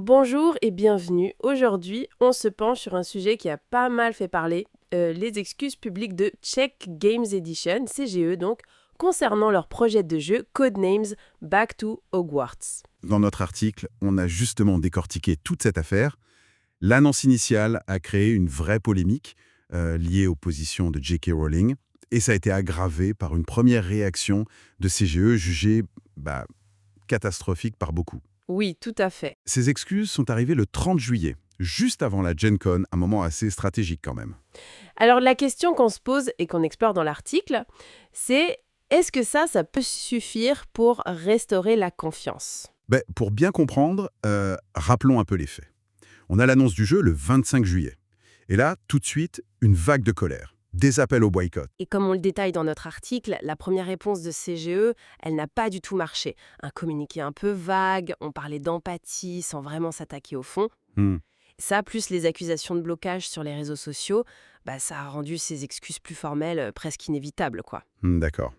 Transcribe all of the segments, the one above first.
Bonjour et bienvenue. Aujourd'hui, on se penche sur un sujet qui a pas mal fait parler, les excuses publiques de Czech Games Edition, CGE donc, concernant leur projet de jeu Codenames Back to Hogwarts. Dans notre article, on a justement décortiqué toute cette affaire. L'annonce initiale a créé une vraie polémique liée aux positions de J.K. Rowling, et ça a été aggravé par une première réaction de CGE jugée catastrophique par beaucoup. Oui, tout à fait. Ces excuses sont arrivées le 30 juillet, juste avant la Gen Con, un moment assez stratégique quand même. Alors la question qu'on se pose et qu'on explore dans l'article, c'est est-ce que ça peut suffire pour restaurer la confiance? Pour bien comprendre, rappelons un peu les faits. On a l'annonce du jeu le 25 juillet. Et là, tout de suite, une vague de colère. Des appels au boycott. Et comme on le détaille dans notre article, la première réponse de CGE, elle n'a pas du tout marché. Un communiqué un peu vague, on parlait d'empathie sans vraiment s'attaquer au fond. Hmm, Ça, plus les accusations de blocage sur les réseaux sociaux, ça a rendu ces excuses plus formelles presque inévitables, quoi. D'accord.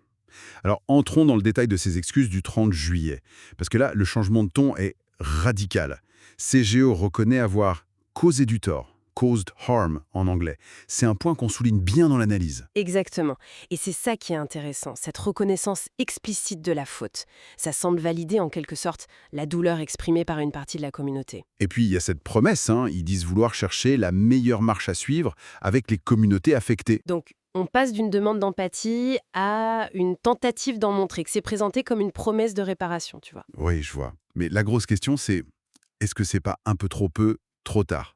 Alors, entrons dans le détail de ces excuses du 30 juillet. Parce que là, le changement de ton est radical. CGO reconnaît avoir causé du tort. Caused harm en anglais. C'est un point qu'on souligne bien dans l'analyse. Exactement. Et c'est ça qui est intéressant, cette reconnaissance explicite de la faute. Ça semble valider en quelque sorte la douleur exprimée par une partie de la communauté. Et puis, il y a cette promesse, ils disent vouloir chercher la meilleure marche à suivre avec les communautés affectées. Donc, on passe d'une demande d'empathie à une tentative d'en montrer, que c'est présenté comme une promesse de réparation, tu vois. Oui, je vois. Mais la grosse question, c'est est-ce que c'est pas un peu trop peu, trop tard?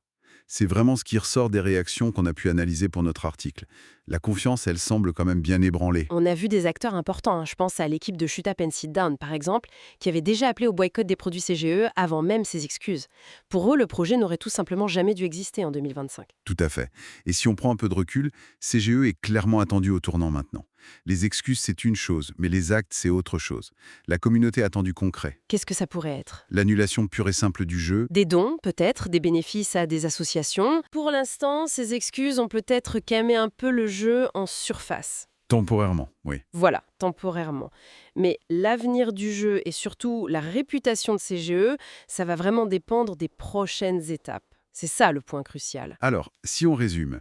C'est vraiment ce qui ressort des réactions qu'on a pu analyser pour notre article. La confiance, elle semble quand même bien ébranlée. On a vu des acteurs importants, je pense à l'équipe de Shut Up and Sit Down par exemple, qui avait déjà appelé au boycott des produits CGE avant même ces excuses. Pour eux, le projet n'aurait tout simplement jamais dû exister en 2025. Tout à fait. Et si on prend un peu de recul, CGE est clairement attendu au tournant maintenant. Les excuses, c'est une chose, mais les actes, c'est autre chose. La communauté attend du concret. Qu'est-ce que ça pourrait être? L'annulation pure et simple du jeu. Des dons, peut-être, des bénéfices à des associations. Pour l'instant, ces excuses ont peut-être camé un peu le jeu en surface. Temporairement, oui. Voilà, temporairement. Mais l'avenir du jeu et surtout la réputation de CGE, ça va vraiment dépendre des prochaines étapes. C'est ça le point crucial. Alors, si on résume,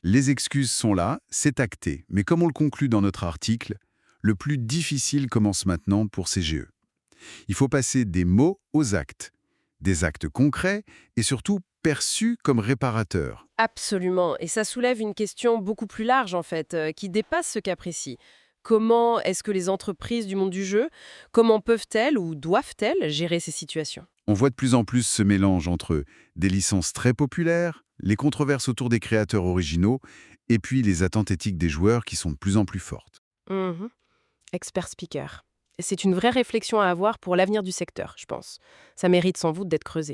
les excuses sont là, c'est acté, mais comme on le conclut dans notre article, le plus difficile commence maintenant pour CGE. Il faut passer des mots aux actes, des actes concrets et surtout perçus comme réparateurs. Absolument. Et ça soulève une question beaucoup plus large, en fait, qui dépasse ce cas précis. Comment est-ce que les entreprises du monde du jeu, comment peuvent-elles ou doivent-elles gérer ces situations? On voit de plus en plus ce mélange entre des licences très populaires, les controverses autour des créateurs originaux, et puis les attentes éthiques des joueurs qui sont de plus en plus fortes. Mhm. Expert speaker. Et c'est une vraie réflexion à avoir pour l'avenir du secteur, je pense. Ça mérite sans doute d'être creusé.